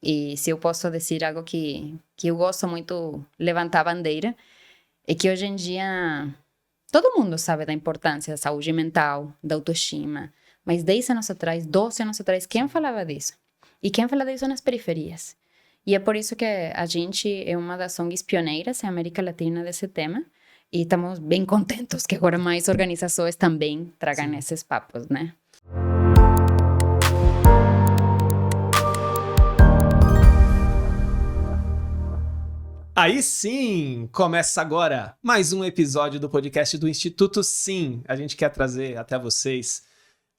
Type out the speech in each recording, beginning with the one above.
E se eu posso dizer algo que eu gosto muito, levantar a bandeira, é que hoje em dia todo mundo sabe da importância da saúde mental, da autoestima, mas 10 anos atrás, 12 anos atrás, quem falava disso? E quem fala disso nas periferias? E é por isso que a gente é uma das ONGs pioneiras em América Latina desse tema, e estamos bem contentos que agora mais organizações também tragam esses papos, né? Aí sim, começa agora mais um episódio do podcast do Instituto Sim. A gente quer trazer até vocês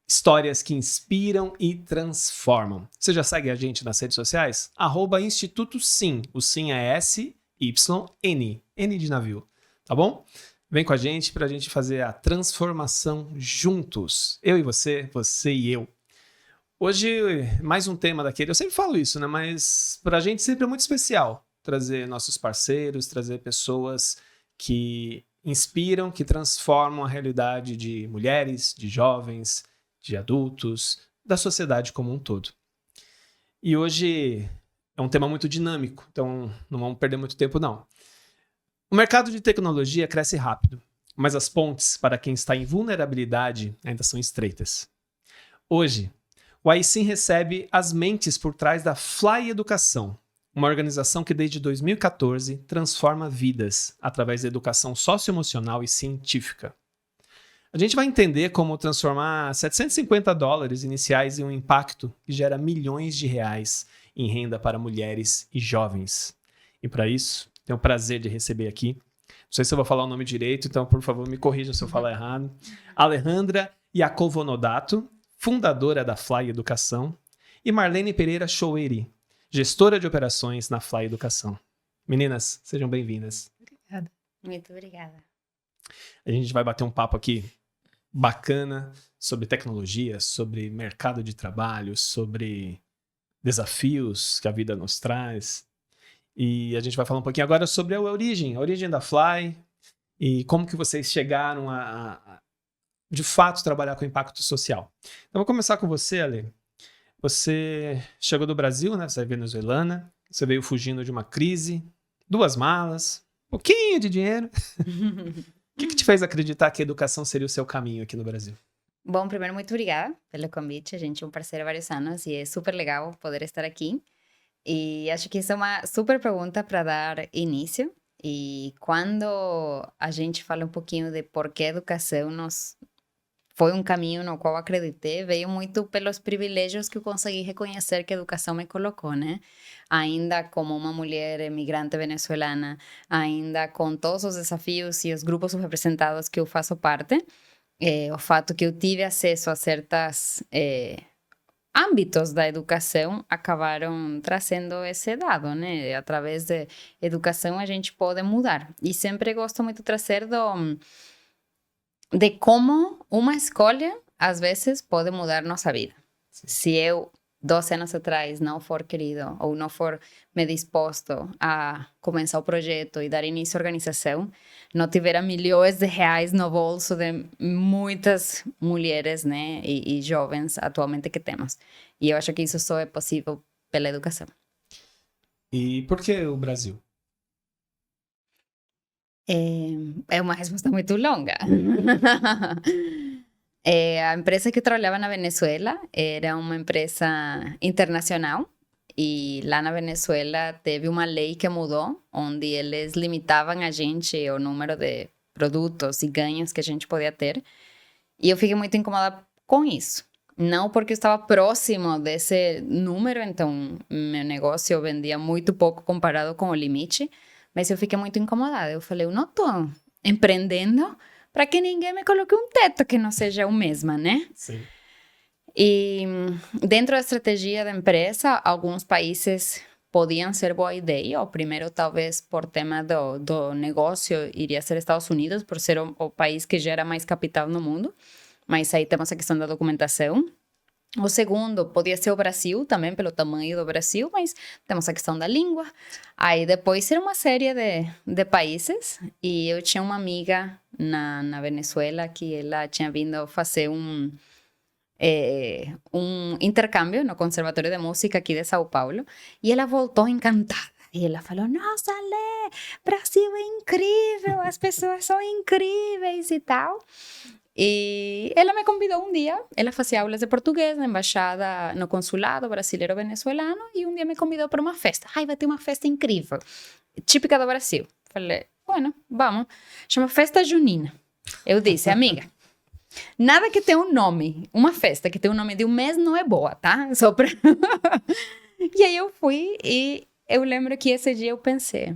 histórias que inspiram e transformam. Você já segue a gente nas redes sociais? @Instituto Sim. O Sim é S-Y-N. N de navio, tá bom? Vem com a gente pra gente fazer a transformação juntos. Eu e você e eu. Hoje, mais um tema daquele. Eu sempre falo isso, né? Mas pra gente sempre é muito especial trazer nossos parceiros, trazer pessoas que inspiram, que transformam a realidade de mulheres, de jovens, de adultos, da sociedade como um todo. E hoje é um tema muito dinâmico, então não vamos perder muito tempo, não. O mercado de tecnologia cresce rápido, mas as pontes para quem está em vulnerabilidade ainda são estreitas. Hoje, o AISIM recebe as mentes por trás da Fly Educação, uma organização que desde 2014 transforma vidas através da educação socioemocional e científica. A gente vai entender como transformar $750 iniciais em um impacto que gera milhões de reais em renda para mulheres e jovens. E para isso, tenho o prazer de receber aqui, não sei se eu vou falar o nome direito, então por favor me corrijam se eu falar errado, Alejandra Iacovonodato, fundadora da Fly Educação, e Marlene Pereira Choueiri, gestora de operações na Fly Educação. Meninas, sejam bem-vindas. Obrigada. Muito obrigada. A gente vai bater um papo aqui bacana sobre tecnologia, sobre mercado de trabalho, sobre desafios que a vida nos traz. E a gente vai falar um pouquinho agora sobre a origem da Fly e como que vocês chegaram a de fato, trabalhar com impacto social. Então, vou começar com você, Ale. Você chegou do Brasil, né? Você é venezuelana, você veio fugindo de uma crise, 2 malas, um pouquinho de dinheiro. O que te fez acreditar que a educação seria o seu caminho aqui no Brasil? Bom, primeiro, muito obrigada pelo convite. A gente é um parceiro há vários anos e é super legal poder estar aqui. E acho que isso é uma super pergunta para dar início. E quando a gente fala um pouquinho de por que a educação foi um caminho no qual acreditei, veio muito pelos privilégios que eu consegui reconhecer que a educação me colocou, né? Ainda como uma mulher imigrante venezuelana, ainda com todos os desafios e os grupos representados que eu faço parte, o fato que eu tive acesso a certos âmbitos da educação acabaram trazendo esse dado, né? Através de educação a gente pode mudar. E sempre gosto muito de trazer de como uma escolha, às vezes, pode mudar nossa vida. Sim. Se eu, 12 anos atrás, não for querido ou não for me disposto a começar o projeto e dar início à organização, não tiver milhões de reais no bolso de muitas mulheres, né, e jovens atualmente que temos. E eu acho que isso só é possível pela educação. E por que o Brasil? É uma resposta muito longa. A empresa que eu trabalhava na Venezuela era uma empresa internacional e lá na Venezuela teve uma lei que mudou, onde eles limitavam a gente o número de produtos e ganhos que a gente podia ter. E eu fiquei muito incomodada com isso. Não porque eu estava próximo desse número, então meu negócio vendia muito pouco comparado com o limite, mas eu fiquei muito incomodada. Eu falei, eu não estou empreendendo para que ninguém me coloque um teto que não seja o mesmo, né? Sim. E dentro da estratégia da empresa, alguns países podiam ser boa ideia. O primeiro, talvez, por tema do negócio, iria ser Estados Unidos, por ser o país que gera mais capital no mundo. Mas aí temos a questão da documentação. O segundo podia ser o Brasil, também pelo tamanho do Brasil, mas temos a questão da língua. Aí depois era uma série de países, e eu tinha uma amiga na Venezuela que ela tinha vindo fazer um intercâmbio no Conservatório de Música aqui de São Paulo, e ela voltou encantada. E ela falou, nossa, Lê, Brasil é incrível, as pessoas são incríveis e tal. E ela me convidou um dia, ela fazia aulas de português na embaixada, no consulado brasileiro-venezuelano, e um dia me convidou para uma festa. Ai, vai ter uma festa incrível, típica do Brasil. Falei, bueno, vamos. Chama Festa Junina. Eu disse, amiga, nada que tenha um nome, uma festa que tenha um nome de um mês não é boa, tá? Só pra... E aí eu fui e eu lembro que esse dia eu pensei,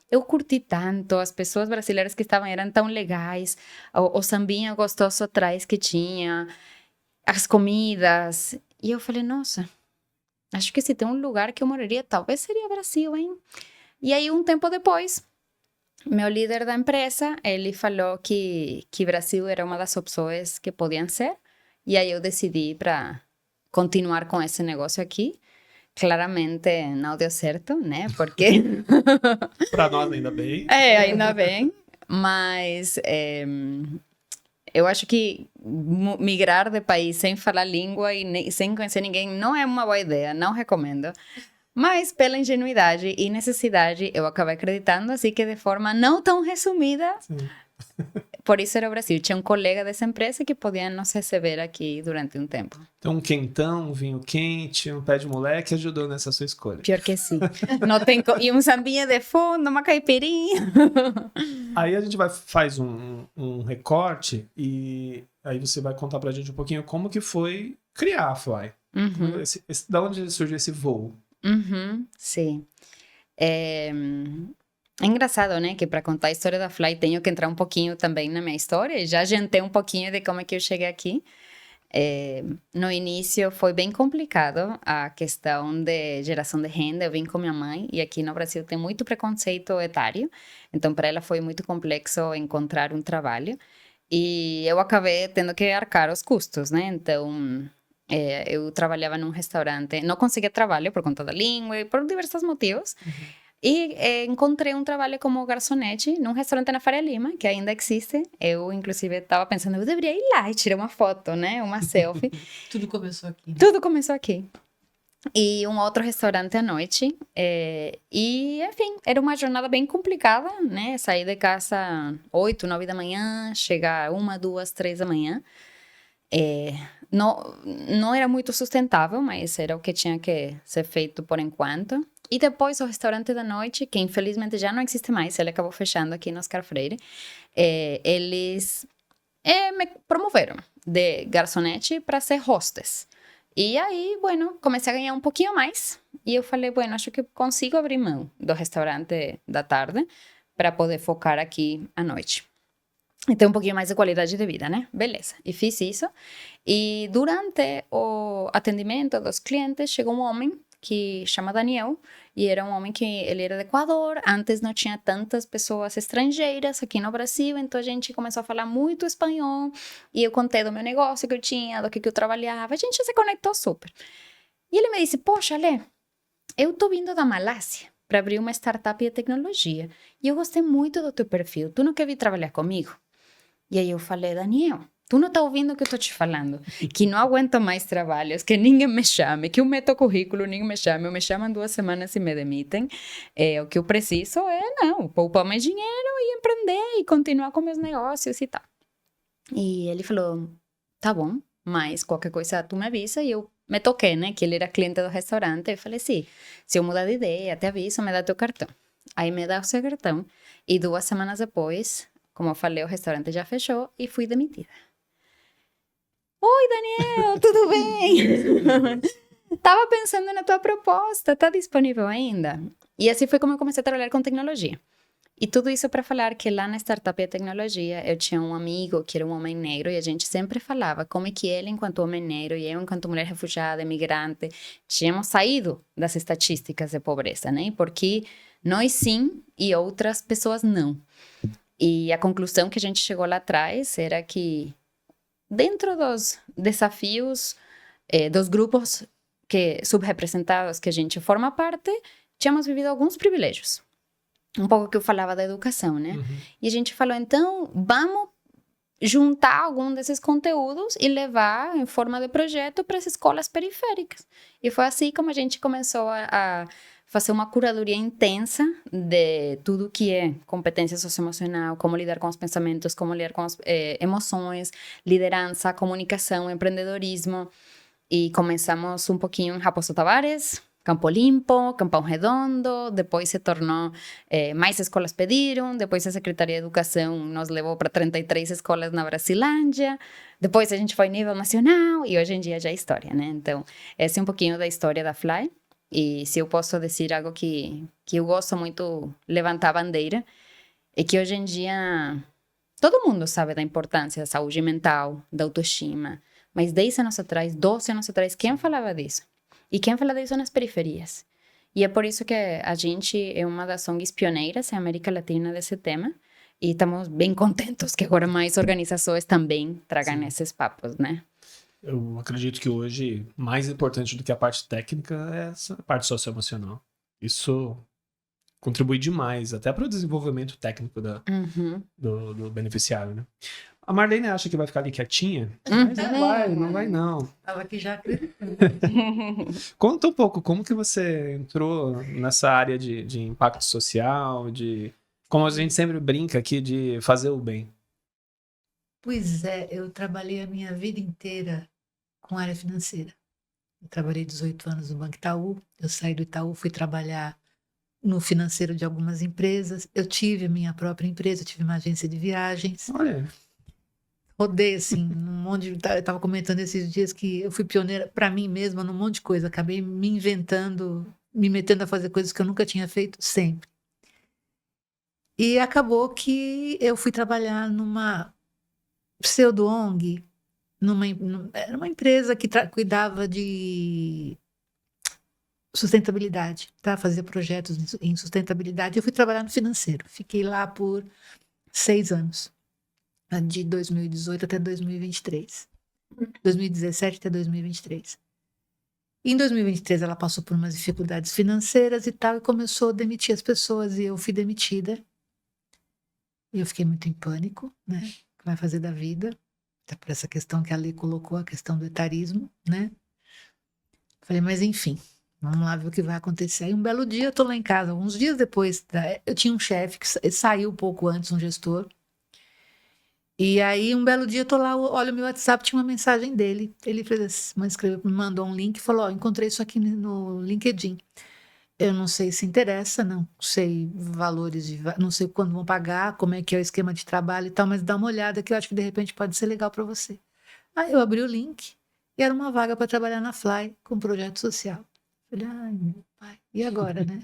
eu curti tanto, as pessoas brasileiras que estavam eram tão legais, o sambinha gostoso atrás que tinha, as comidas. E eu falei, nossa, acho que se tem um lugar que eu moraria, talvez seria Brasil, hein? E aí, um tempo depois, meu líder da empresa, ele falou que Brasil era uma das opções que podiam ser. E aí eu decidi para continuar com esse negócio aqui. Claramente não deu certo, né? Porque... Para nós, ainda bem. Ainda bem. Mas eu acho que migrar de país sem falar língua e sem conhecer ninguém não é uma boa ideia. Não recomendo. Mas pela ingenuidade e necessidade, eu acabei acreditando, assim que de forma não tão resumida... Sim. Por isso era o Brasil. Tinha um colega dessa empresa que podia nos receber aqui durante um tempo. Então, um quentão, um vinho quente, um pé de moleque ajudou nessa sua escolha. Pior que sim. Não tem E um sambinha de fundo, uma caipirinha. Aí a gente faz um recorte e aí você vai contar pra gente um pouquinho como que foi criar a Fly. Uhum. Da onde surgiu esse voo? Sim. É engraçado, né, que para contar a história da Fly tenho que entrar um pouquinho também na minha história, e já adiantei um pouquinho de como é que eu cheguei aqui. No início foi bem complicado a questão de geração de renda, eu vim com minha mãe, e aqui no Brasil tem muito preconceito etário, então para ela foi muito complexo encontrar um trabalho, e eu acabei tendo que arcar os custos, né, então... eu trabalhava num restaurante, não conseguia trabalho por conta da língua e por diversos motivos. E encontrei um trabalho como garçonete num restaurante na Faria Lima, que ainda existe. Eu, inclusive, estava pensando, eu deveria ir lá e tirar uma foto, né? Uma selfie. Tudo começou aqui. Né? Tudo começou aqui. E um outro restaurante à noite. E, enfim, era uma jornada bem complicada, né? Sair de casa 8, 9 da manhã, chegar 1, 2, 3 da manhã. Não era muito sustentável, mas era o que tinha que ser feito por enquanto. E depois o restaurante da noite, que infelizmente já não existe mais, ele acabou fechando aqui no Oscar Freire, eles me promoveram de garçonete para ser hostess. E aí, bueno, comecei a ganhar um pouquinho mais. E eu falei, bueno, acho que consigo abrir mão do restaurante da tarde para poder focar aqui à noite. E ter um pouquinho mais de qualidade de vida, né? Beleza. E fiz isso. E durante o atendimento dos clientes, chegou um homem que chama Daniel, e era um homem que ele era do Equador, antes não tinha tantas pessoas estrangeiras aqui no Brasil, então a gente começou a falar muito espanhol, e eu contei do meu negócio que eu tinha, do que eu trabalhava, a gente se conectou super. E ele me disse, poxa, Lê, eu tô vindo da Malásia para abrir uma startup de tecnologia, e eu gostei muito do teu perfil, tu não quer vir trabalhar comigo? E aí eu falei, Daniel, tu não tá ouvindo o que eu tô te falando? Que não aguento mais trabalhos, que ninguém me chame, que eu meto currículo, ninguém me chame, me chamam 2 semanas e me demitem. O que eu preciso poupar mais dinheiro e empreender e continuar com meus negócios e tal. E ele falou, tá bom, mas qualquer coisa tu me avisa. E eu me toquei, né, que ele era cliente do restaurante. Eu falei, sim, se eu mudar de ideia, te aviso, me dá teu cartão. Aí me dá o seu cartão. E 2 semanas depois, como eu falei, o restaurante já fechou e fui demitida. Oi, Daniel, tudo bem? Tava pensando na tua proposta, tá disponível ainda? E assim foi como eu comecei a trabalhar com tecnologia. E tudo isso para falar que lá na startup de tecnologia eu tinha um amigo que era um homem negro e a gente sempre falava como é que ele, enquanto homem negro, e eu, enquanto mulher refugiada, imigrante, tínhamos saído das estatísticas de pobreza, né? Porque nós sim e outras pessoas não. E a conclusão que a gente chegou lá atrás era que dentro dos desafios dos grupos subrepresentados que a gente forma parte, tínhamos vivido alguns privilégios. Um pouco que eu falava da educação, né? Uhum. E a gente falou, então, vamos juntar algum desses conteúdos e levar em forma de projeto para as escolas periféricas. E foi assim como a gente começou a fazer uma curadoria intensa de tudo que é competência socioemocional, como lidar com os pensamentos, como lidar com as emoções, liderança, comunicação, empreendedorismo. E começamos um pouquinho em Raposo Tavares, Campo Limpo, Capão Redondo, depois se tornou, mais escolas pediram, depois a Secretaria de Educação nos levou para 33 escolas na Brasilândia, depois a gente foi nível nacional e hoje em dia já é história, né? Então, esse é um pouquinho da história da Fly. E se eu posso dizer algo que eu gosto muito, levantar a bandeira, é que hoje em dia todo mundo sabe da importância da saúde mental, da autoestima, mas 10 anos atrás, 12 anos atrás, quem falava disso? E quem fala disso nas periferias? E é por isso que a gente é uma das ONGs pioneiras em América Latina desse tema. E estamos bem contentes que agora mais organizações também tragam esses papos, né? Eu acredito que hoje, mais importante do que a parte técnica é essa parte socioemocional. Isso contribui demais, até para o desenvolvimento técnico do beneficiário, né? A Marlene acha que vai ficar ali quietinha, mas não vai não. Estava aqui já acreditando. Conta um pouco, como que você entrou nessa área de impacto social, como a gente sempre brinca aqui, de fazer o bem. Pois é, eu trabalhei a minha vida inteira com área financeira. Eu trabalhei 18 anos no Banco Itaú, eu saí do Itaú, fui trabalhar no financeiro de algumas empresas. Eu tive a minha própria empresa, eu tive uma agência de viagens. Olha. Rodei, assim, num monte de... Eu estava comentando esses dias que eu fui pioneira para mim mesma num monte de coisa. Acabei me inventando, me metendo a fazer coisas que eu nunca tinha feito, sempre. E acabou que eu fui trabalhar numa pseudo-ONG, era uma empresa que cuidava de sustentabilidade, tá? Fazia projetos em sustentabilidade. Eu fui trabalhar no financeiro. Fiquei lá por 6 anos. De 2018 até 2023. 2017 até 2023. Em 2023 ela passou por umas dificuldades financeiras e tal, e começou a demitir as pessoas, e eu fui demitida. E eu fiquei muito em pânico, né? O que vai fazer da vida? Até por essa questão que a lei colocou, a questão do etarismo, né? Falei, mas enfim, vamos lá ver o que vai acontecer. Aí um belo dia eu tô lá em casa, uns dias depois, eu tinha um chefe que saiu um pouco antes, um gestor. E aí, um belo dia, eu tô lá, olha o meu WhatsApp, tinha uma mensagem dele. Ele fez, me mandou um link e falou, encontrei isso aqui no LinkedIn. Eu não sei se interessa, não sei valores, não sei quando vão pagar, como é que é o esquema de trabalho e tal, mas dá uma olhada que eu acho que de repente pode ser legal para você. Aí eu abri o link e era uma vaga para trabalhar na Fly com projeto social. Falei, ai, meu pai, e agora, né?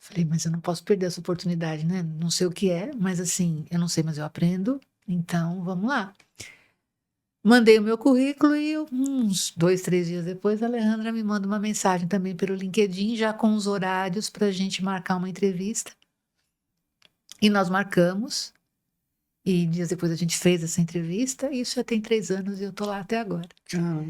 Falei, mas eu não posso perder essa oportunidade, né? Não sei o que é, mas assim, eu não sei, mas eu aprendo. Então, vamos lá. Mandei o meu currículo e uns 2, 3 dias depois, a Alejandra me manda uma mensagem também pelo LinkedIn, já com os horários para a gente marcar uma entrevista. E nós marcamos. E dias depois a gente fez essa entrevista. E isso já tem 3 anos e eu tô lá até agora.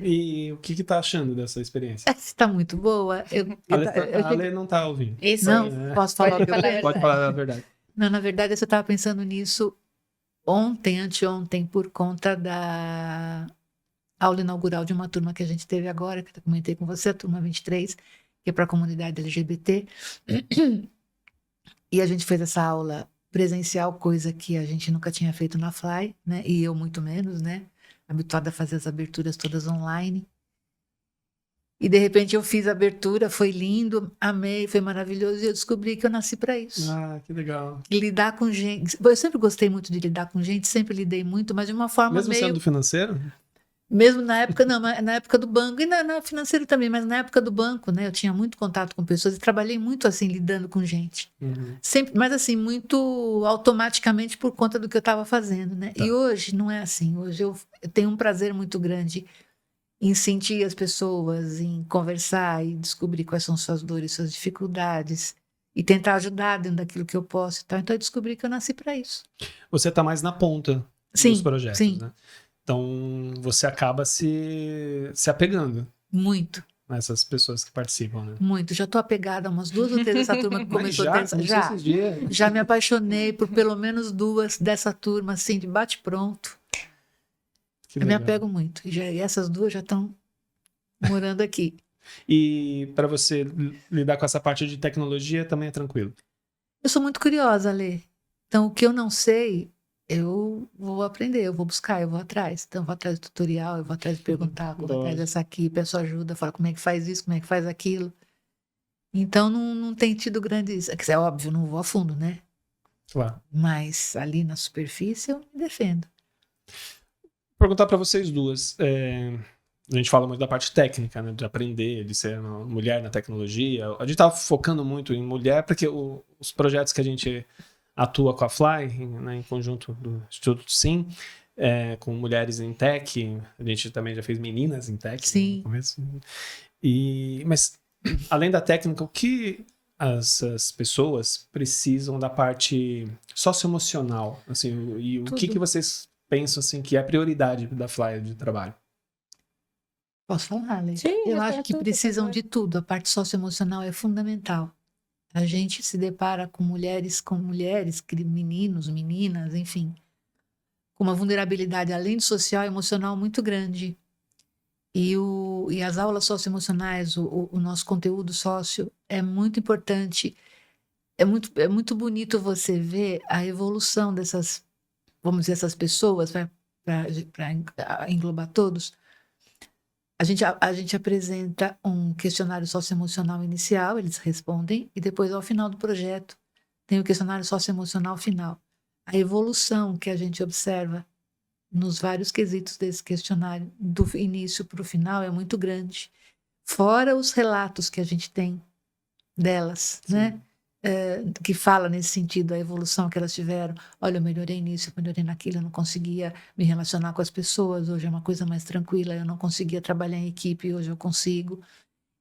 E o que tá achando dessa experiência? Está muito boa. A Ale não tá ouvindo. Isso. Não, aí. posso falar o que eu penso? Pode falar a verdade. Não, na verdade, eu estava pensando nisso anteontem, por conta da aula inaugural de uma turma que a gente teve agora, que eu comentei com você, a turma 23, que é para a comunidade LGBT. E a gente fez essa aula presencial, coisa que a gente nunca tinha feito na Fly, né? E eu muito menos, né? Habituada a fazer as aberturas todas online. E de repente eu fiz a abertura, foi lindo, amei, foi maravilhoso, e eu descobri que eu nasci para isso. Ah, que legal. Lidar com gente. Eu sempre gostei muito de lidar com gente, sempre lidei muito, mas de uma forma Mesmo meio... sendo financeiro? Mesmo na época, não, na época do banco, e na financeira também, mas na época do banco, né? Eu tinha muito contato com pessoas e trabalhei muito assim, lidando com gente. Uhum. Sempre, mas assim, muito automaticamente por conta do que eu estava fazendo, né? Tá. E hoje não é assim. Hoje eu tenho um prazer muito grande em sentir as pessoas, em conversar e descobrir quais são suas dores, suas dificuldades e tentar ajudar dentro daquilo que eu posso e tal. Então eu descobri que eu nasci para isso. Você tá mais na ponta dos projetos, sim. né? Então você acaba se apegando Muito. nessas pessoas que participam, né? Muito. Já estou apegada a umas 2 ou 3 dessa turma que começou esses dias. Já me apaixonei por pelo menos 2 dessa turma, assim, de bate-pronto. Que Eu me legal. apego muito. E essas duas já estão morando aqui. E para você lidar com essa parte de tecnologia também é tranquilo? Eu sou muito curiosa, Lê. Então, o que eu não sei, eu vou aprender, eu vou buscar, eu vou atrás. Então, eu vou atrás do tutorial, eu vou atrás de perguntar, vou atrás Lógico. dessa aqui, peço ajuda, falo como é que faz isso, como é que faz aquilo. Então, não tem tido grandes... É óbvio, não vou a fundo, né? Claro. Mas ali na superfície eu me defendo. Perguntar para vocês duas. A gente fala muito da parte técnica, né, de aprender, de ser uma mulher na tecnologia. A gente tá focando muito em mulher porque os projetos que a gente atua com a Fly, né, em conjunto do Instituto Sim, com mulheres em tech, a gente também já fez meninas em tech Sim. no começo. Mas além da técnica, o que as pessoas precisam da parte socioemocional, assim, e o que Tudo. vocês pensam assim que é a prioridade da Fly de trabalho? Posso falar, Lê? Sim, Eu responde acho que tudo, por precisam favor. de tudo. A parte socioemocional é fundamental. A gente se depara com mulheres, meninos, meninas, enfim, com uma vulnerabilidade além do social e emocional muito grande. E as aulas socioemocionais, o nosso conteúdo sócio é muito importante. É muito bonito você ver a evolução dessas, vamos dizer, essas pessoas, para englobar todos. A gente apresenta um questionário socioemocional inicial, eles respondem, e depois, ao final do projeto, tem o questionário socioemocional final. A evolução que a gente observa nos vários quesitos desse questionário, do início para o final, é muito grande. Fora os relatos que a gente tem delas, né? Que fala nesse sentido, a evolução que elas tiveram. Olha, eu melhorei nisso, eu melhorei naquilo, eu não conseguia me relacionar com as pessoas, hoje é uma coisa mais tranquila, eu não conseguia trabalhar em equipe, hoje eu consigo.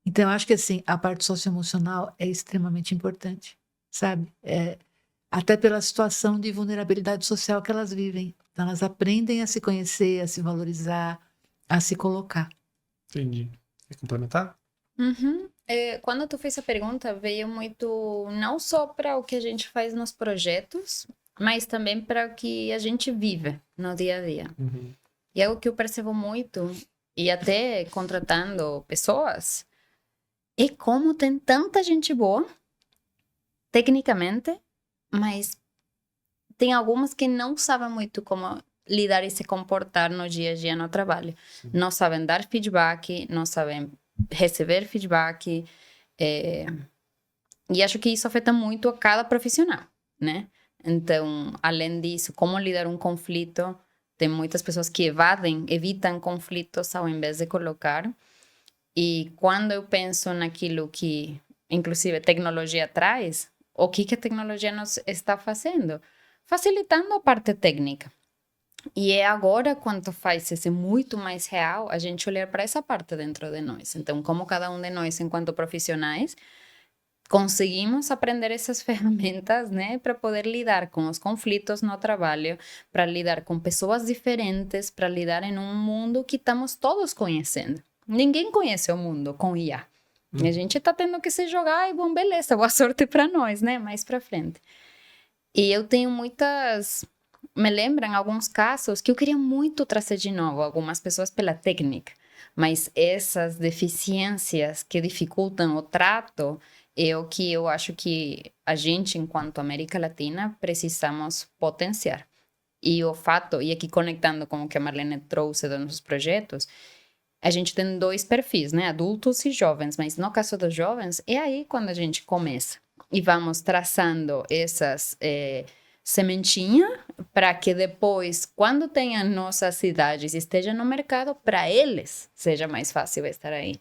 Então, eu acho que assim, a parte socioemocional é extremamente importante, sabe? Até pela situação de vulnerabilidade social que elas vivem. Então, elas aprendem a se conhecer, a se valorizar, a se colocar. Entendi. Quer complementar? Uhum. Quando tu fez a pergunta, veio muito não só para o que a gente faz nos projetos, mas também para o que a gente vive no dia a dia. Uhum. E algo que eu percebo muito, e até contratando pessoas, é como tem tanta gente boa, tecnicamente, mas tem algumas que não sabem muito como lidar e se comportar no dia a dia no trabalho. Sim. Não sabem dar feedback, não sabem receber feedback. E acho que isso afeta muito a cada profissional, né? Então, além disso, como lidar um conflito, tem muitas pessoas que evitam conflitos ao invés de colocar. E quando eu penso naquilo que, inclusive, tecnologia traz, o que a tecnologia nos está fazendo? Facilitando a parte técnica. E é agora, quando faz esse muito mais real, a gente olhar para essa parte dentro de nós. Então, como cada um de nós, enquanto profissionais, conseguimos aprender essas ferramentas, né, para poder lidar com os conflitos no trabalho, para lidar com pessoas diferentes, para lidar em um mundo que estamos todos conhecendo. Ninguém conhece o mundo com IA. A gente está tendo que se jogar e, bom, beleza, boa sorte para nós, né, mais para frente. E eu tenho muitas... Me lembram alguns casos que eu queria muito trazer de novo, algumas pessoas pela técnica, mas essas deficiências que dificultam o trato é o que eu acho que a gente, enquanto América Latina, precisamos potenciar. E o fato, e aqui conectando com o que a Marlene trouxe dos nossos projetos, a gente tem dois perfis, né? Adultos e jovens, mas no caso dos jovens, é aí quando a gente começa. E vamos traçando essas sementinhas para que depois, quando tenham nossas cidades e estejam no mercado, para eles seja mais fácil estar aí.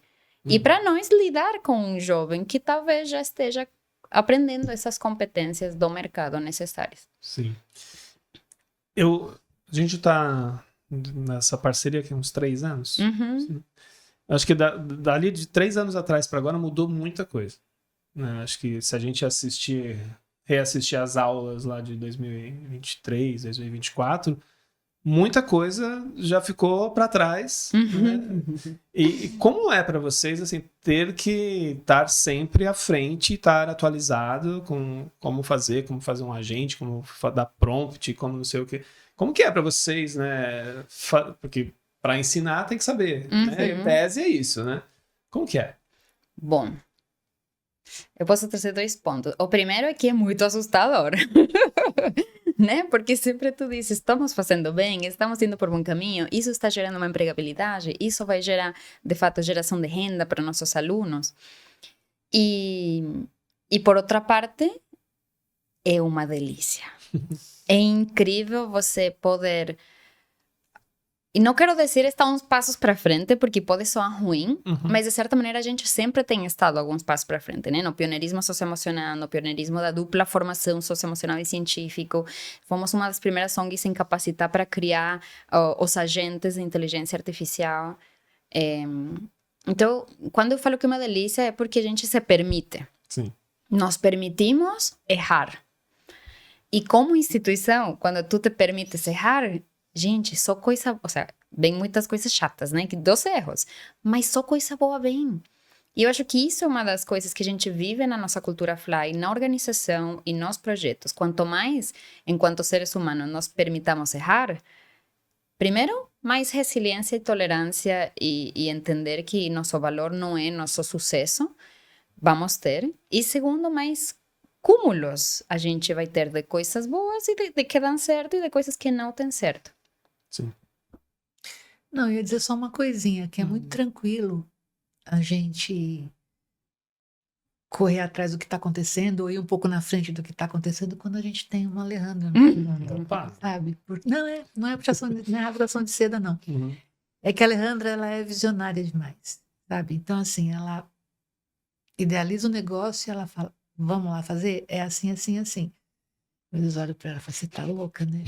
E para nós lidar com um jovem que talvez já esteja aprendendo essas competências do mercado necessárias. Sim. A gente tá nessa parceria aqui há uns 3 anos. Uhum. Sim. Acho que dali de 3 anos atrás para agora mudou muita coisa. Né? Acho que se a gente reassistir as aulas lá de 2023, 2024, muita coisa já ficou para trás, né? E como é para vocês, assim, ter que estar sempre à frente, estar atualizado com como fazer um agente, como dar prompt, como não sei o quê. Como que é para vocês, né? Porque para ensinar tem que saber, né? Em tese é isso, né? Como que é? Bom, eu posso trazer 2 pontos. O primeiro é que é muito assustador, né? Porque sempre tu dizes, estamos fazendo bem, estamos indo por bom caminho, isso está gerando uma empregabilidade, isso vai gerar, de fato, geração de renda para nossos alunos. E por outra parte, é uma delícia. É incrível você poder... E não quero dizer estar uns passos para frente, porque pode soar ruim, mas de certa maneira a gente sempre tem estado alguns passos para frente, né? No pioneirismo socioemocional, no pioneirismo da dupla formação socioemocional e científico. Fomos uma das primeiras ONGs em capacitar para criar os agentes de inteligência artificial. Então, quando eu falo que é uma delícia, é porque a gente se permite. Sim. Nós permitimos errar. E como instituição, quando tu te permites errar, gente, só coisa... Ou seja, vem muitas coisas chatas, né? Dos erros. Mas só coisa boa vem. E eu acho que isso é uma das coisas que a gente vive na nossa cultura Fly, na organização e nos projetos. Quanto mais, enquanto seres humanos, nós permitamos errar, primeiro, mais resiliência e tolerância e entender que nosso valor não é nosso sucesso, vamos ter. E segundo, mais cúmulos a gente vai ter de coisas boas e de que dão certo e de coisas que não dão certo. Sim. Não, eu ia dizer só uma coisinha, que é muito tranquilo a gente correr atrás do que está acontecendo ou ir um pouco na frente do que está acontecendo quando a gente tem uma Alejandra, Opa. sabe? Não é puxação não é rasgação de seda, não. É que a Alejandra, ela é visionária demais, sabe? Então, assim, ela idealiza o negócio e ela fala, vamos lá fazer? É assim, assim, assim. Eles olham para ela e falam, você tá louca, né?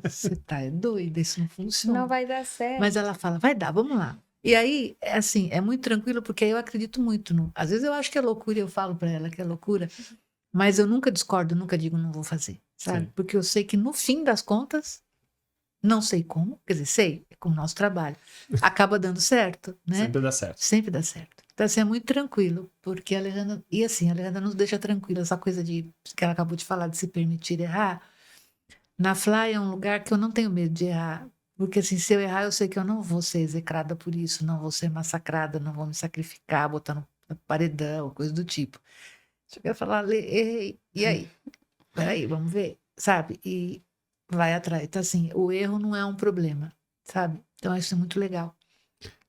Você tá doida, isso não funciona. Não vai dar certo. Mas ela fala, vai dar, vamos lá. E aí, é assim, é muito tranquilo, porque aí eu acredito muito. Às vezes eu acho que é loucura, eu falo para ela que é loucura, mas eu nunca discordo, nunca digo não vou fazer, sabe? Sim. Porque eu sei que no fim das contas, não sei como, quer dizer, sei, é como o nosso trabalho, acaba dando certo, né? Sempre dá certo. Sempre dá certo. Então, assim, é muito tranquilo, porque a Alejandra... E assim, a Alejandra nos deixa tranquila, essa coisa de que ela acabou de falar, de se permitir errar. Na Fly é um lugar que eu não tenho medo de errar, porque assim, se eu errar, eu sei que eu não vou ser execrada por isso, não vou ser massacrada, não vou me sacrificar, botar no paredão, coisa do tipo. Se eu quero falar, errei, e aí? Peraí, vamos ver, sabe? E vai atrás. Então, assim, o erro não é um problema, sabe? Então, isso é muito legal.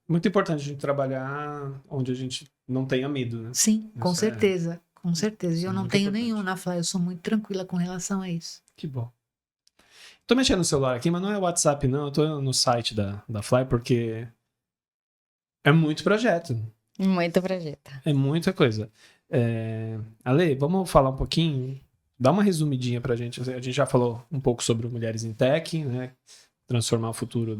Muito importante a gente trabalhar onde a gente não tenha medo, né? Sim, com Isso é- certeza, com certeza. E isso eu é não muito tenho importante. nenhum na Fly, eu sou muito tranquila com relação a isso. Que bom. Tô mexendo no celular aqui, mas não é WhatsApp, não. Eu tô no site da Fly, porque é muito projeto. Muito projeto. É muita coisa. Ale, vamos falar um pouquinho? Dá uma resumidinha pra gente. A gente já falou um pouco sobre Mulheres em Tech, né? Transformar o futuro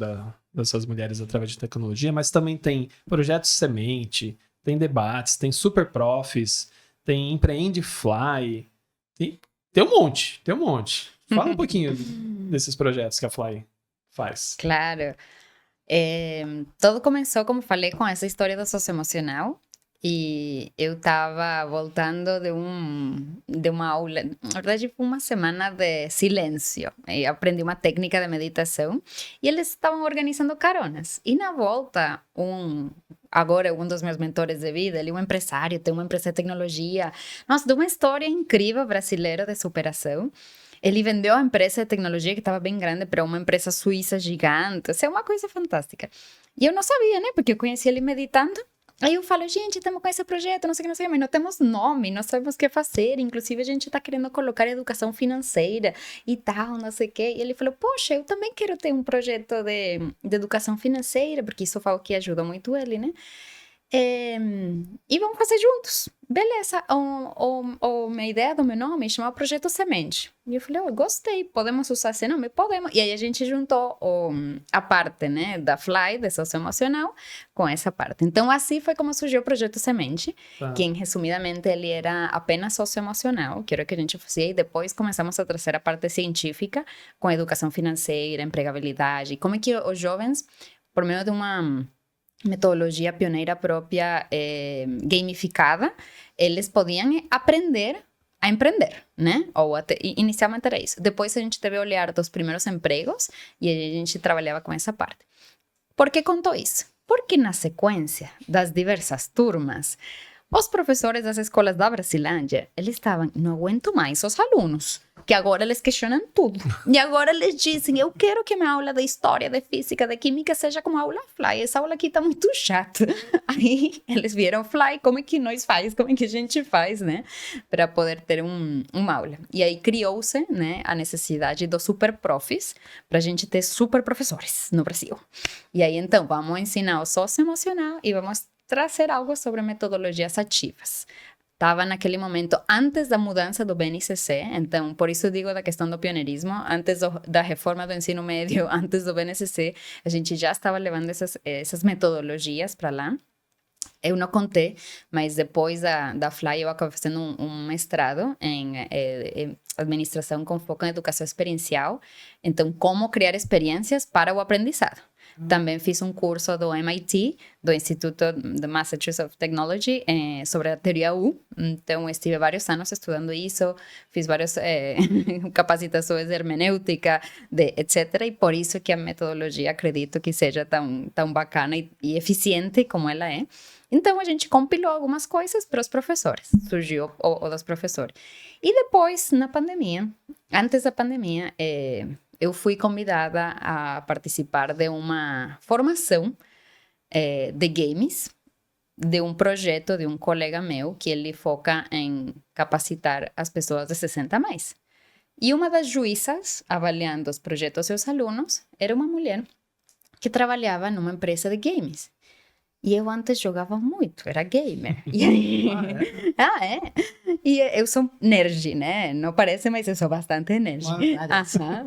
dessas mulheres através de tecnologia, mas também tem projetos semente, tem debates, tem super profs, tem Empreende Fly, tem um monte, tem um monte. Fala um pouquinho desses projetos que a Fly faz. Claro. Tudo começou, como falei, com essa história do socioemocional. E eu estava voltando de uma aula, na verdade, foi uma semana de silêncio. E aprendi uma técnica de meditação e eles estavam organizando caronas. E na volta, agora um dos meus mentores de vida, ele é um empresário, tem uma empresa de tecnologia. Nossa, de uma história incrível brasileira de superação. Ele vendeu a empresa de tecnologia que estava bem grande para uma empresa suíça gigante. Isso é uma coisa fantástica. E eu não sabia, né? Porque eu conheci ele meditando. Aí eu falo, gente, estamos com esse projeto, não sei o que, mas não temos nome, não sabemos o que fazer. Inclusive, a gente está querendo colocar educação financeira e tal, não sei o quê. E ele falou, poxa, eu também quero ter um projeto de educação financeira, porque isso foi o que ajuda muito ele, né? E vamos fazer juntos. Beleza. Minha ideia do meu nome chamava Projeto Semente. E eu falei, gostei, podemos usar esse nome? Podemos. E aí a gente juntou a parte, né, da Fly, de socioemocional, com essa parte. Então, assim foi como surgiu o Projeto Semente, que, resumidamente, ele era apenas socioemocional, que era o que a gente fazia, e depois começamos a trazer a parte científica, com educação financeira, empregabilidade, como é que os jovens, por meio de uma metodologia pioneira própria, gamificada, eles podiam aprender a empreender, né? Ou até, inicialmente era isso. Depois a gente teve o olhar dos primeiros empregos e a gente trabalhava com essa parte. Por que contou isso? Porque na sequência das diversas turmas, os professores das escolas da Brasilândia, eles estavam, não aguento mais os alunos, que agora eles questionam tudo. E agora eles dizem, eu quero que minha aula de história, de física, de química seja como a aula Fly. Essa aula aqui tá muito chata. Aí eles vieram Fly, como é que nós faz? Como é que a gente faz, né? Para poder ter uma aula. E aí criou-se, né, a necessidade dos super profs, para a gente ter super professores no Brasil. E aí, então, vamos ensinar o socioemocional e vamos trazer algo sobre metodologias ativas. Estava naquele momento antes da mudança do BNCC, então por isso digo da questão do pioneirismo, antes da reforma do ensino médio, antes do BNCC, a gente já estava levando essas metodologias para lá. Eu não contei, mas depois da Fly eu acabei fazendo um mestrado em administração com foco em educação experiencial, então como criar experiências para o aprendizado. Também fiz um curso do MIT, do Instituto de Massachusetts of Technology, sobre a teoria U. Então, estive vários anos estudando isso, fiz várias capacitações de hermenêutica, etc. E por isso que a metodologia, acredito que seja tão bacana e eficiente como ela é. Então, a gente compilou algumas coisas para os professores. Surgiu o dos professores. E depois, na pandemia, antes da pandemia, eu fui convidada a participar de uma formação de games, de um projeto de um colega meu, que ele foca em capacitar as pessoas de 60 a mais. E uma das juízas, avaliando os projetos dos seus alunos, era uma mulher que trabalhava numa empresa de games. E eu antes jogava muito, era gamer. E aí... E eu sou nerd, né? Não parece, mas eu sou bastante nerd.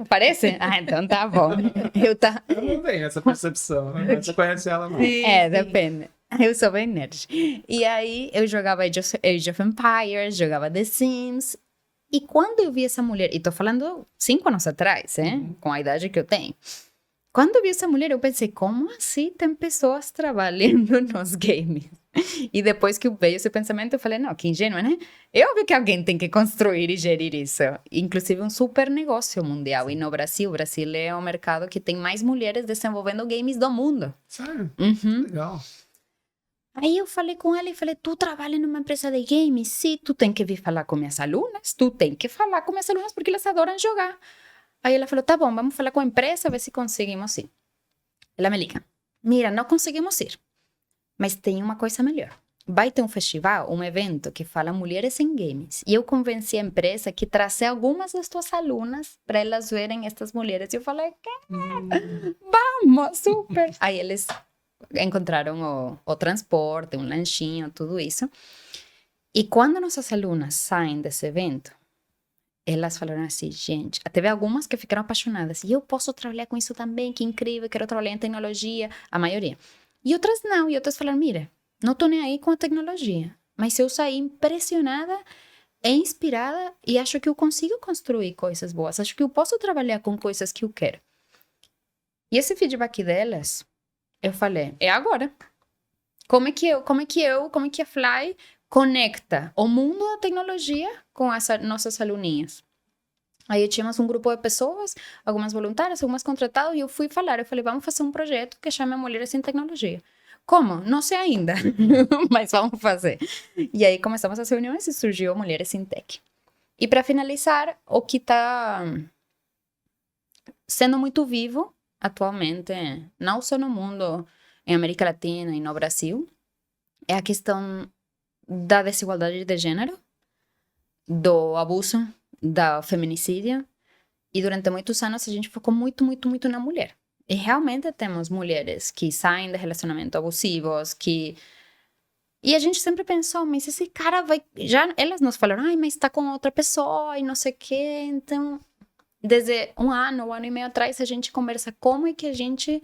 Parece? Então tá bom. Eu não tenho essa percepção, né? Você conhece ela mais. Depende. Eu sou bem nerd. E aí eu jogava Age of Empires, jogava The Sims. E quando eu vi essa mulher, e tô falando 5 anos atrás, com a idade que eu tenho. Quando eu vi essa mulher, eu pensei, como assim tem pessoas trabalhando nos games? E depois que veio esse pensamento, eu falei, não, que ingênua, né? É óbvio que alguém tem que construir e gerir isso. Inclusive um super negócio mundial. E no Brasil, o Brasil é o mercado que tem mais mulheres desenvolvendo games do mundo. Sério? Legal. Aí eu falei com ela e falei, tu trabalha numa empresa de games? Sim, tu tem que vir falar com minhas alunas. Tu tem que falar com minhas alunas porque elas adoram jogar. Aí ela falou, tá bom, vamos falar com a empresa, ver se conseguimos ir. Ela me liga, mira, não conseguimos ir, mas tem uma coisa melhor. Vai ter um festival, um evento que fala mulheres em games. E eu convenci a empresa que trazer algumas das tuas alunas para elas verem estas mulheres. E eu falei, vamos, super. Aí eles encontraram o transporte, um lanchinho, tudo isso. E quando nossas alunas saem desse evento, elas falaram assim, gente, teve algumas que ficaram apaixonadas. E eu posso trabalhar com isso também, que incrível, quero trabalhar em tecnologia. A maioria. E outras não. E outras falaram, mira, não tô nem aí com a tecnologia. Mas eu saí impressionada e inspirada e acho que eu consigo construir coisas boas. Acho que eu posso trabalhar com coisas que eu quero. E esse feedback delas, eu falei, é agora. Como é que a Fly conecta o mundo da tecnologia com as nossas aluninhas? Aí tínhamos um grupo de pessoas, algumas voluntárias, algumas contratadas, e eu fui falar, eu falei, vamos fazer um projeto que chama Mulheres em Tecnologia. Como? Não sei ainda, mas vamos fazer. E aí começamos as reuniões e surgiu Mulheres em Tech. E para finalizar, o que está sendo muito vivo atualmente, não só no mundo, em América Latina e no Brasil, é a questão da desigualdade de gênero, do abuso, do feminicídio. E durante muitos anos a gente focou muito na mulher. E realmente temos mulheres que saem de relacionamentos abusivos, que E a gente sempre pensou, mas esse cara vai... Já elas nos falaram, ai, mas está com outra pessoa e não sei o quê. Então, desde um ano e meio atrás, a gente conversa como é que a gente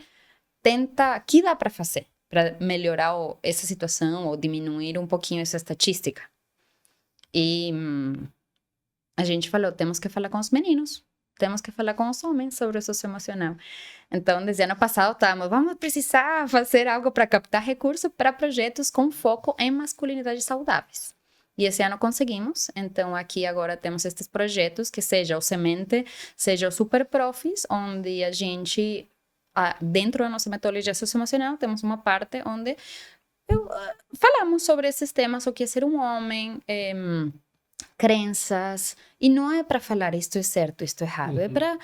tenta... O que dá para fazer para melhorar essa situação ou diminuir um pouquinho essa estatística? E a gente falou, temos que falar com os meninos. Temos que falar com os homens sobre o socioemocional. Então, desde ano passado, vamos precisar fazer algo para captar recursos para projetos com foco em masculinidades saudáveis. E esse ano conseguimos. Então, aqui agora temos estes projetos, que seja o Semente, seja o Super Profis, onde a gente, dentro da nossa metodologia socioemocional, temos uma parte onde falamos sobre esses temas, o que é ser um homem, crenças, e não é para falar isto é certo, isto é errado, é para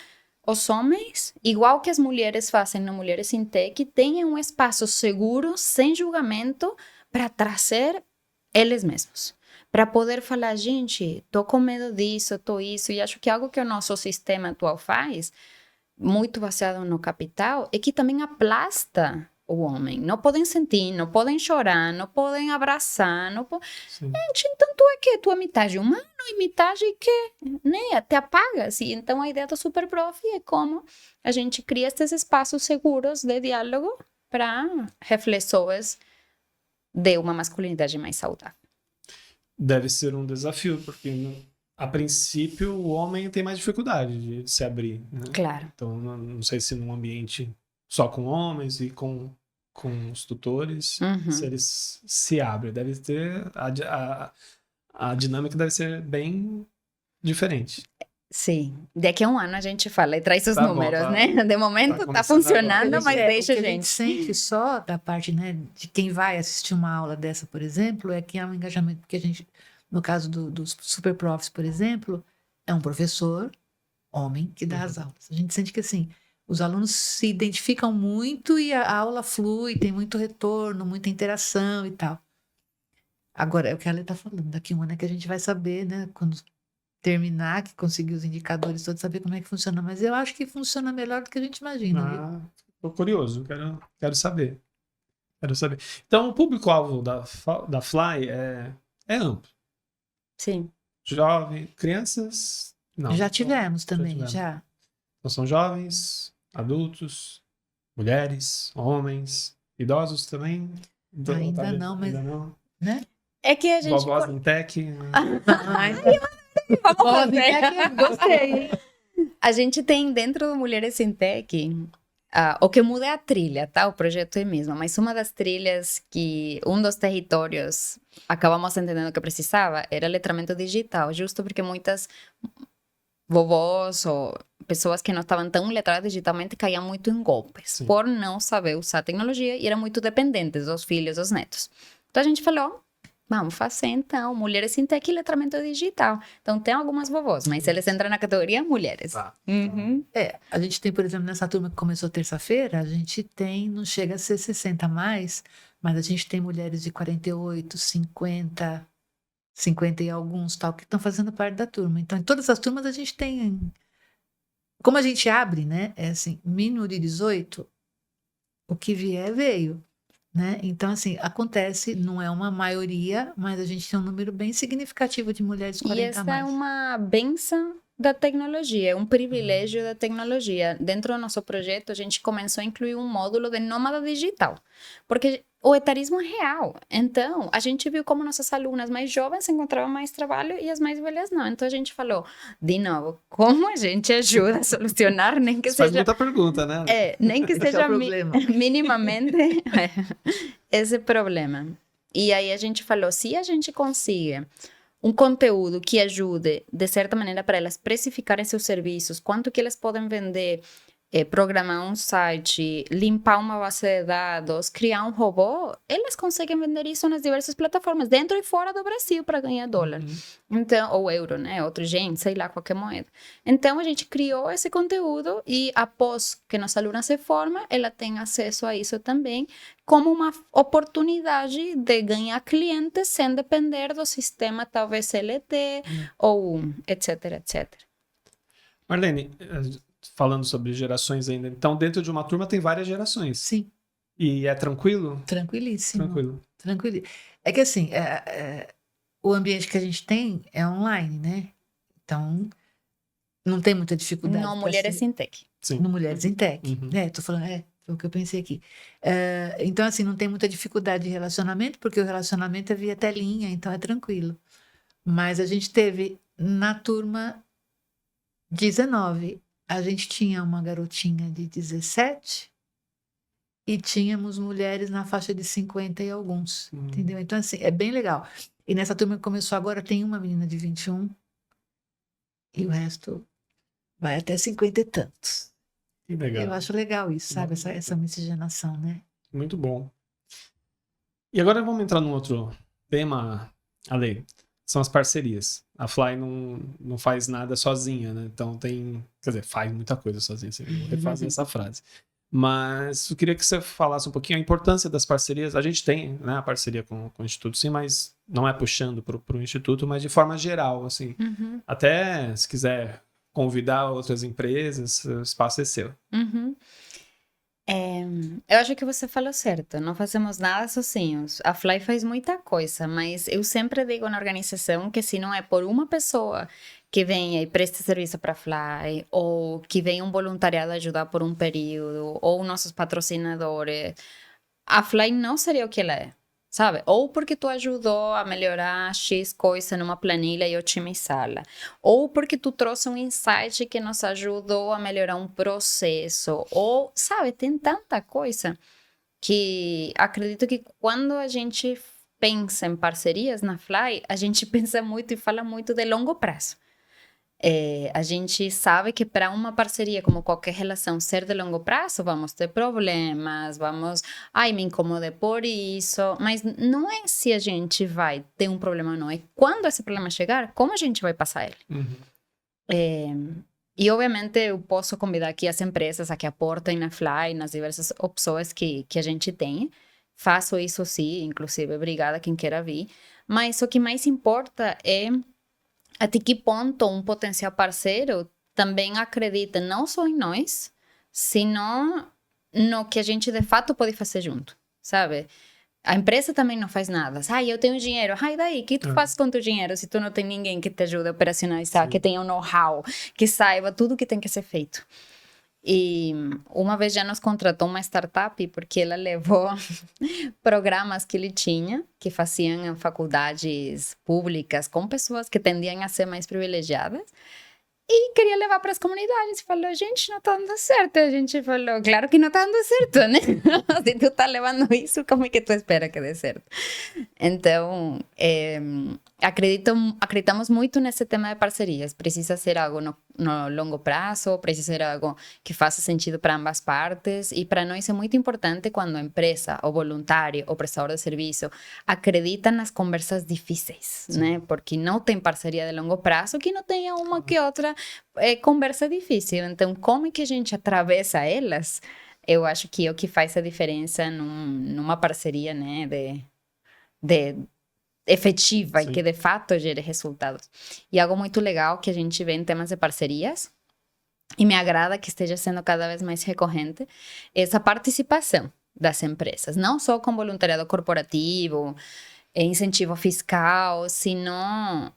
os homens, igual que as mulheres fazem na Mulheres em Tech, tenham um espaço seguro, sem julgamento, para trazer eles mesmos. Para poder falar, gente, tô com medo disso, tô isso, e acho que algo que o nosso sistema atual faz, muito baseado no capital, é que também aplasta o homem. Não podem sentir, não podem chorar, não podem abraçar, não Gente, então tu é que? Tu é metade humano e metade que, né? Te apaga, assim. Então a ideia do Super Prof é como a gente cria esses espaços seguros de diálogo para reflexões de uma masculinidade mais saudável. Deve ser um desafio, porque a princípio o homem tem mais dificuldade de se abrir, né? Claro. Então não sei se num ambiente só com homens e com os tutores, se eles se abrem. Deve ter... A dinâmica deve ser bem diferente. Sim. Daqui a um ano a gente fala e traz os números, bom, né? De momento tá funcionando, mas deixa a gente. O que a gente sente só da parte, né, de quem vai assistir uma aula dessa, por exemplo, é que há um engajamento, porque a gente, no caso dos Super Profs, por exemplo, é um professor, homem, que dá as aulas. A gente sente que, assim, os alunos se identificam muito e a aula flui, tem muito retorno, muita interação e tal. Agora, é o que a Ale está falando, daqui a um ano é que a gente vai saber, né, quando terminar, que conseguir os indicadores todos, saber como é que funciona. Mas eu acho que funciona melhor do que a gente imagina. Tô curioso, quero saber. Quero saber. Então, o público-alvo da Fly é amplo. Sim. Jovem, crianças? Não. Já tivemos também, já. Então, são jovens, adultos, mulheres, homens, idosos também? Ainda não, mas... Ainda não. Né? É que a gente... Vovós em tech. Vamos fazer. Gostei. A gente tem dentro do Mulheres em Tech, o que muda é a trilha, tá? O projeto é mesmo, mas uma das trilhas que um dos territórios acabamos entendendo que precisava era letramento digital, justo porque muitas vovós ou pessoas que não estavam tão letradas digitalmente caíam muito em golpes por não saber usar a tecnologia e eram muito dependentes dos filhos, dos netos. Então a gente falou, vamos fazer então Mulheres em Tech e letramento digital. Então tem algumas vovós, mas eles entram na categoria mulheres. A gente tem, por exemplo, nessa turma que começou terça-feira, a gente tem, não chega a ser 60 mais, mas a gente tem mulheres de 48, 50 e alguns tal, que estão fazendo parte da turma. Então, em todas as turmas a gente tem... Como a gente abre, né? É assim, mínimo de 18, o que vier veio. Né? Então, assim, acontece, não é uma maioria, mas a gente tem um número bem significativo de mulheres de 40 a mais. E essa é uma benção da tecnologia, é um privilégio da tecnologia. Dentro do nosso projeto, a gente começou a incluir um módulo de nômada digital, porque o etarismo é real. Então, a gente viu como nossas alunas mais jovens encontravam mais trabalho e as mais velhas não. Então, a gente falou, de novo, como a gente ajuda a solucionar, nem que seja... Faz muita pergunta, né? Nem que seja minimamente esse problema. E aí a gente falou, se a gente consiga um conteúdo que ajude, de certa maneira, para elas precificarem seus serviços, quanto que elas podem vender, programar um site, limpar uma base de dados, criar um robô, elas conseguem vender isso nas diversas plataformas, dentro e fora do Brasil, para ganhar dólar. Então, ou euro, né? Outro yen, sei lá, qualquer moeda. Então, a gente criou esse conteúdo e, após que nossa aluna se forma, ela tem acesso a isso também, como uma oportunidade de ganhar clientes sem depender do sistema, talvez CLT, ou etc, etc. Marlene, falando sobre gerações ainda, então dentro de uma turma tem várias gerações. Sim. E é tranquilo? Tranquilíssimo. Tranquilo. tranquilo. É que assim, o ambiente que a gente tem é online, né? Então, não tem muita dificuldade. No Mulheres em Tech. Sim. No Mulheres em Tech. Uhum. Tô falando, foi o que eu pensei aqui. Então, assim, não tem muita dificuldade de relacionamento, porque o relacionamento é via telinha, então é tranquilo. Mas a gente teve, na turma 19, a gente tinha uma garotinha de 17 e tínhamos mulheres na faixa de 50 e alguns, entendeu? Então, assim, é bem legal. E nessa turma que começou agora, tem uma menina de 21 e o resto vai até 50 e tantos. Que legal. Eu acho legal isso, sabe? Essa miscigenação, né? Muito bom. E agora vamos entrar num outro tema, Ale. São as parcerias. A Fly não faz nada sozinha, né? Então tem... Quer dizer, faz muita coisa sozinha. Assim, eu vou refazer essa frase. Mas eu queria que você falasse um pouquinho a importância das parcerias. A gente tem, né, a parceria com o Instituto, sim, mas não é puxando para o Instituto, mas de forma geral, assim. Até se quiser convidar outras empresas, o espaço é seu. Eu acho que você falou certo, não fazemos nada sozinhos. A Fly faz muita coisa, mas eu sempre digo na organização que se não é por uma pessoa que venha e preste serviço para a Fly, ou que venha um voluntariado ajudar por um período, ou nossos patrocinadores, a Fly não seria o que ela é, sabe? Ou porque tu ajudou a melhorar X coisa numa planilha e otimizá-la, ou porque tu trouxe um insight que nos ajudou a melhorar um processo, ou, sabe, tem tanta coisa que acredito que quando a gente pensa em parcerias na Fly, a gente pensa muito e fala muito de longo prazo. A gente sabe que para uma parceria, como qualquer relação, ser de longo prazo, vamos ter problemas, me incomodei por isso, mas não é se a gente vai ter um problema ou não, é quando esse problema chegar, como a gente vai passar ele. E obviamente eu posso convidar aqui as empresas a que aportem na Fly, nas diversas opções que a gente tem. Faço isso sim, inclusive, obrigada quem queira vir, mas o que mais importa é até que ponto um potencial parceiro também acredita não só em nós, sino no que a gente de fato pode fazer junto, sabe? A empresa também não faz nada. Eu tenho dinheiro. E daí? O que tu faz com teu dinheiro se tu não tem ninguém que te ajude a operacionalizar, que tenha um know-how, que saiba tudo que tem que ser feito? E uma vez já nos contratou uma startup porque ela levou programas que ele tinha, que faziam em faculdades públicas com pessoas que tendiam a ser mais privilegiadas, e queria levar para as comunidades. Falou, gente, não está dando certo. A gente falou, claro que não está dando certo, né? Se tu está levando isso, como é que tu espera que dê certo? Então, acreditamos muito nesse tema de parcerias. Precisa ser algo no longo prazo, precisa ser algo que faça sentido para ambas partes, e para nós é muito importante quando a empresa, o voluntário, o prestador de serviço acredita nas conversas difíceis, né? Porque não tem parceria de longo prazo que não tenha uma que outra conversa difícil. Então, como é que a gente atravessa elas? Eu acho que é o que faz a diferença numa parceria, né, de efetiva. Sim. E que de fato gere resultados. E algo muito legal que a gente vê em temas de parcerias, e me agrada que esteja sendo cada vez mais recorrente, é essa participação das empresas, não só com voluntariado corporativo, incentivo fiscal, sino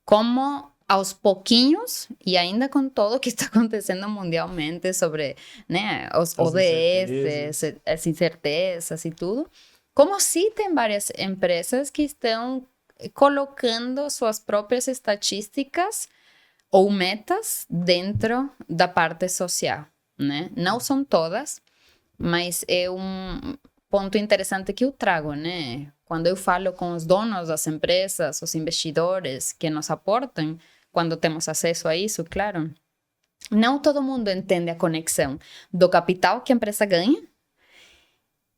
como aos pouquinhos, e ainda com tudo o que está acontecendo mundialmente sobre, né, os ODS, as incertezas e tudo, como se tem várias empresas que estão colocando suas próprias estatísticas ou metas dentro da parte social, né? Não são todas, mas é um ponto interessante que eu trago, né? Quando eu falo com os donos das empresas, os investidores que nos aportam, quando temos acesso a isso, claro, não todo mundo entende a conexão do capital que a empresa ganha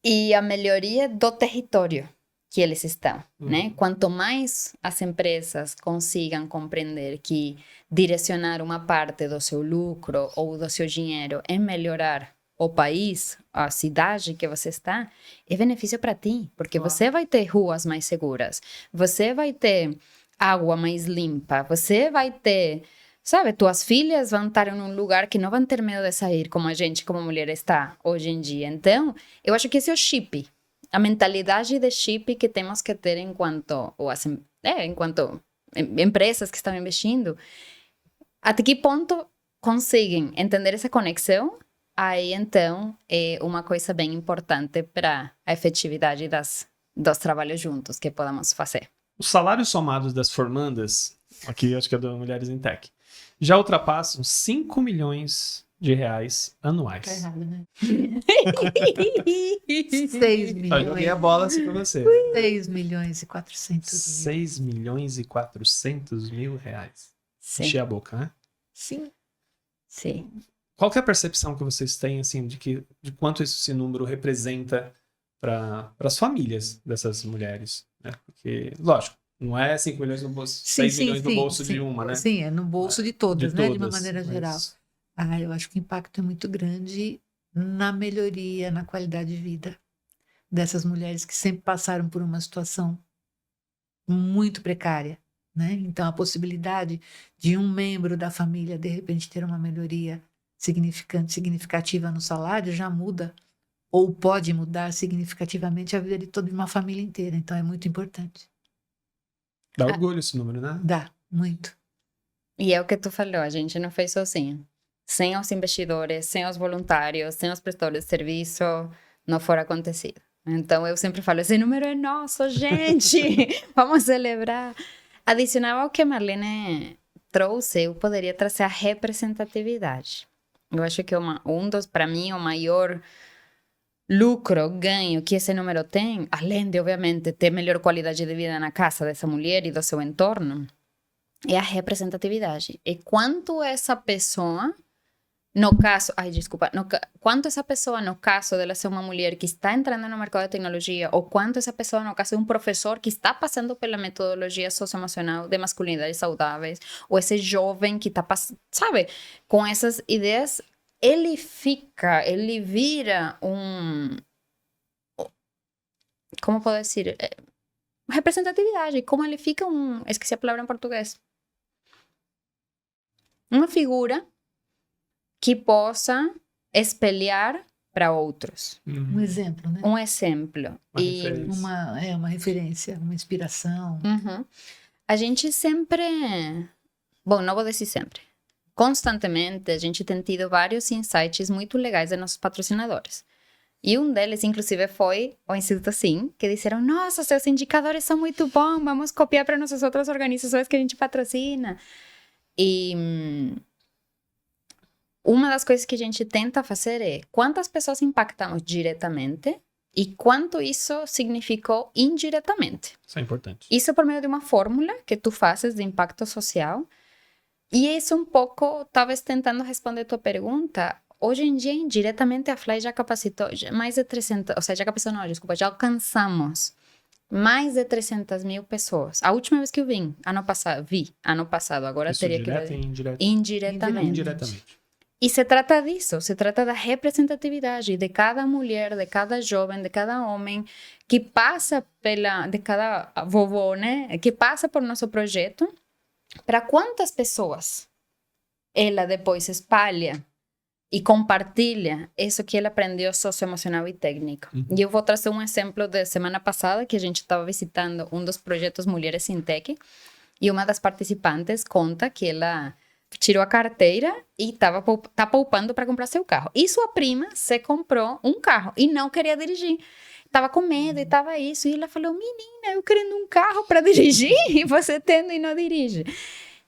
e a melhoria do território que eles estão, né? Quanto mais as empresas consigam compreender que direcionar uma parte do seu lucro ou do seu dinheiro em melhorar o país, a cidade que você está, é benefício para ti, porque você vai ter ruas mais seguras, você vai ter água mais limpa, você vai ter, sabe, tuas filhas vão estar em um lugar que não vão ter medo de sair, como a gente, como mulher, está hoje em dia. Então, eu acho que esse é o chip a mentalidade de chip que temos que ter enquanto empresas que estão investindo, até que ponto conseguem entender essa conexão? Aí, então, é uma coisa bem importante para a efetividade dos trabalhos juntos que podemos fazer. Os salários somados das formandas, aqui acho que é da Mulheres em Tech, já ultrapassam 5 milhões de reais anuais. Tá errado, né? 6 Eu joguei a milhões. bola assim pra você. 6 milhões e 400 mil. 6 milhões e 400 mil reais. Sim, Encher a boca, né? Sim. sim. Qual que é a percepção que vocês têm, assim, de quanto esse número representa para as famílias dessas mulheres, né? Porque, lógico, não é 5 milhões no bolso, 6 milhões no bolso de uma, né? Sim, é no bolso de todas, De né? De uma todas, maneira mas- geral. Eu acho que o impacto é muito grande na melhoria, na qualidade de vida dessas mulheres que sempre passaram por uma situação muito precária, né? Então, a possibilidade de um membro da família, de repente, ter uma melhoria significativa no salário já muda, ou pode mudar significativamente a vida de toda uma família inteira. Então, é muito importante. Dá orgulho esse número, né? Dá, muito. E é o que tu falou, a gente não fez sozinho. Sem os investidores, sem os voluntários, sem os prestadores de serviço, não for acontecido. Então, eu sempre falo, esse número é nosso, gente! Vamos celebrar! Adicional ao que a Marlene trouxe, eu poderia trazer a representatividade. Eu acho que para mim, o maior lucro, ganho que esse número tem, além de, obviamente, ter melhor qualidade de vida na casa dessa mulher e do seu entorno, é a representatividade. E quanto essa pessoa, quanto essa pessoa, no caso dela ser uma mulher que está entrando no mercado de tecnologia, ou quanto essa pessoa, no caso de um professor que está passando pela metodologia socioemocional de masculinidades saudáveis, ou esse jovem que está passando, sabe, com essas ideias, ele vira como posso dizer? Representatividade, como ele fica esqueci a palavra em português. Uma figura que possa espelhar para outros. Um exemplo, né? Um exemplo. Uma referência. Uma referência, uma inspiração. A gente sempre... Bom, não vou dizer sempre. Constantemente, a gente tem tido vários insights muito legais de nossos patrocinadores. E um deles, inclusive, foi o Instituto Sim, que disseram, nossa, seus indicadores são muito bons, vamos copiar para nossas outras organizações que a gente patrocina. E uma das coisas que a gente tenta fazer é quantas pessoas impactamos diretamente e quanto isso significou indiretamente. Isso é importante. Isso por meio de uma fórmula que tu fazes de impacto social. E isso um pouco, talvez tentando responder a tua pergunta, hoje em dia, indiretamente, a Fly já capacitou mais de 300, ou seja, já capacitou, não, desculpa, já alcançamos mais de 300 mil pessoas. A última vez que eu ano passado, agora Isso teria direto que e indireto. indiretamente. Indiretamente. E se trata disso, se trata da representatividade de cada mulher, de cada jovem, de cada homem que passa de cada vovô, né, que passa por nosso projeto, para quantas pessoas ela depois espalha e compartilha isso que ela aprendeu socioemocional e técnico. E eu vou trazer um exemplo da semana passada, que a gente estava visitando um dos projetos Mulheres em Tech, e uma das participantes conta que ela tirou a carteira e tá poupando para comprar seu carro. E sua prima se comprou um carro e não queria dirigir. Tava com medo e tava isso. E ela falou, menina, eu querendo um carro para dirigir e você tendo e não dirige.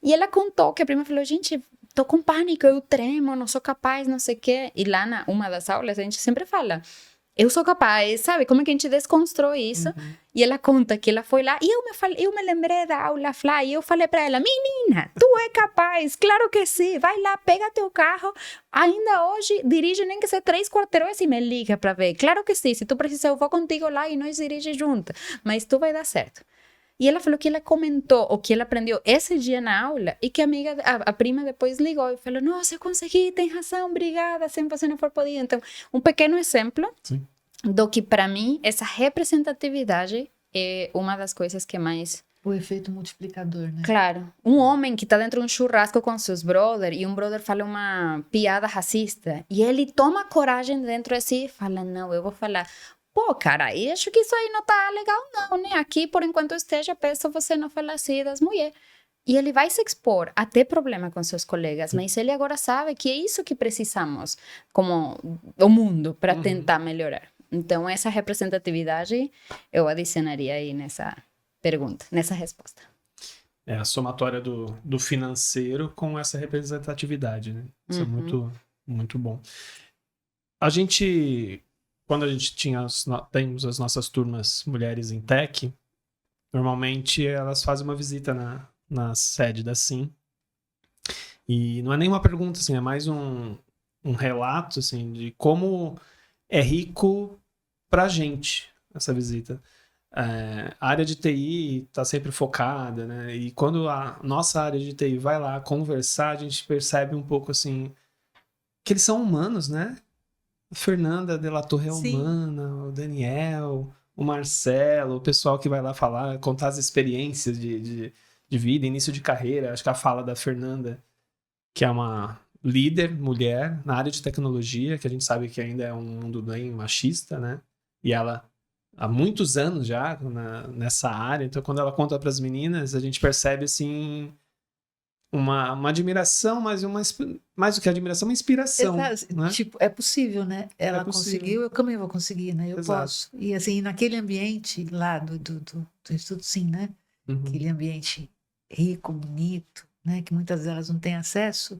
E ela contou que a prima falou, gente, tô com pânico, eu tremo, não sou capaz, não sei o quê. E lá uma das aulas a gente sempre fala, eu sou capaz, sabe? Como é que a gente desconstrói isso? E ela conta que ela foi lá e eu me lembrei da aula Fly e eu falei para ela, menina, tu é capaz, claro que sim, vai lá, pega teu carro, ainda hoje dirige nem que seja 3 quarteirões e me liga para ver. Claro que sim, se tu precisar eu vou contigo lá e nós dirigimos junto, mas tu vai dar certo. E ela falou que ela comentou o que ela aprendeu esse dia na aula e que a prima depois ligou e falou, nossa, eu consegui, tem razão, obrigada, sem você não for podido. Então, um pequeno exemplo do que para mim essa representatividade é uma das coisas que mais... O efeito multiplicador, né? Claro. Um homem que está dentro de um churrasco com seus brothers e um brother fala uma piada racista e ele toma coragem dentro de si e fala, não, eu vou falar... pô, cara, e acho que isso aí não tá legal não, né? Aqui, por enquanto eu esteja perto, você não fala assim das mulheres. E ele vai se expor a ter problema com seus colegas, mas ele agora sabe que é isso que precisamos, como o mundo, para tentar melhorar. Então, essa representatividade eu adicionaria aí nessa pergunta, nessa resposta. É a somatória do financeiro com essa representatividade, né? Isso é muito, muito bom. Quando a gente temos as nossas turmas Mulheres em Tech, normalmente elas fazem uma visita na sede da SIM. E não é nenhuma pergunta, assim, é mais um relato, assim, de como é rico pra gente essa visita. A área de TI está sempre focada, né? E quando a nossa área de TI vai lá conversar, a gente percebe um pouco, assim, que eles são humanos, né? A Fernanda de la Torre é humana, o Daniel, o Marcelo, o pessoal que vai lá falar, contar as experiências de vida, início de carreira. Acho que a fala da Fernanda, que é uma líder, mulher, na área de tecnologia, que a gente sabe que ainda é um mundo bem machista, né? E ela, há muitos anos já nessa área, então quando ela conta para as meninas, a gente percebe, assim, uma admiração, mais do que admiração, uma inspiração. Né? Tipo, é possível, né? Ela conseguiu, eu também vou conseguir, né? Eu Exato. posso. E assim, naquele ambiente lá do Instituto Sim, né? Aquele ambiente rico, bonito, né? Que muitas delas não têm acesso.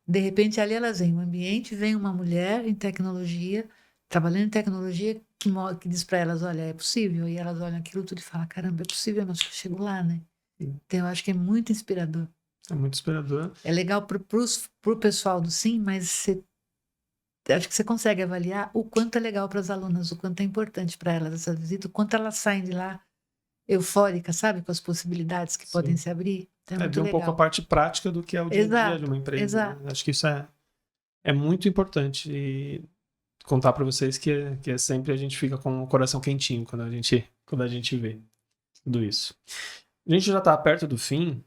De repente, ali elas vêm, um ambiente, vem uma mulher em tecnologia, trabalhando em tecnologia, que diz para elas, olha, é possível. E elas olham aquilo tudo e falam, caramba, é possível, mas eu chego lá, né? Então, eu acho que é muito inspirador. É muito inspirador. É legal pro pessoal do Sim, mas acho que você consegue avaliar o quanto é legal para as alunas, o quanto é importante para elas essa visita, o quanto elas saem de lá eufóricas, sabe? Com as possibilidades que podem se abrir. Então, ver um pouco a parte prática do que é o dia a dia de uma empresa. Exato. Né? Acho que isso é muito importante. E contar para vocês que é sempre a gente fica com o coração quentinho quando a gente vê tudo isso. A gente já está perto do fim.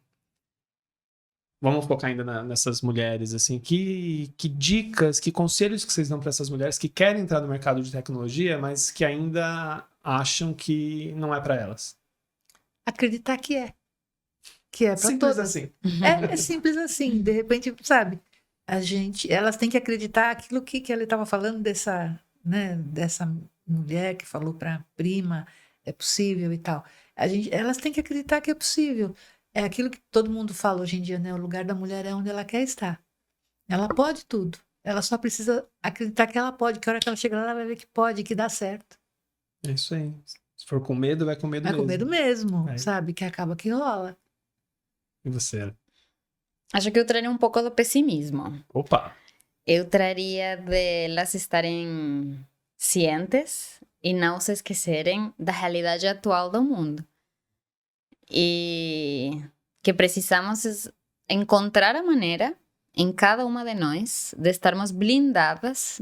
Vamos focar ainda nessas mulheres, assim, que dicas, que conselhos que vocês dão para essas mulheres que querem entrar no mercado de tecnologia, mas que ainda acham que não é para elas? Acreditar que é para todas. Simples assim. É simples assim, de repente, sabe? Elas têm que acreditar aquilo que ela estava falando dessa mulher que falou para a prima, é possível e tal. Elas têm que acreditar que é possível. É aquilo que todo mundo fala hoje em dia, né? O lugar da mulher é onde ela quer estar. Ela pode tudo. Ela só precisa acreditar que ela pode, que a hora que ela chegar lá, ela vai ver que pode, que dá certo. É isso aí. Se for com medo, vai com medo mesmo. Vai com medo mesmo, sabe? Que acaba que rola. E você? Acho que eu traria um pouco do pessimismo. Opa! Eu traria de elas estarem cientes e não se esquecerem da realidade atual do mundo. E que precisamos encontrar a maneira em cada uma de nós de estarmos blindadas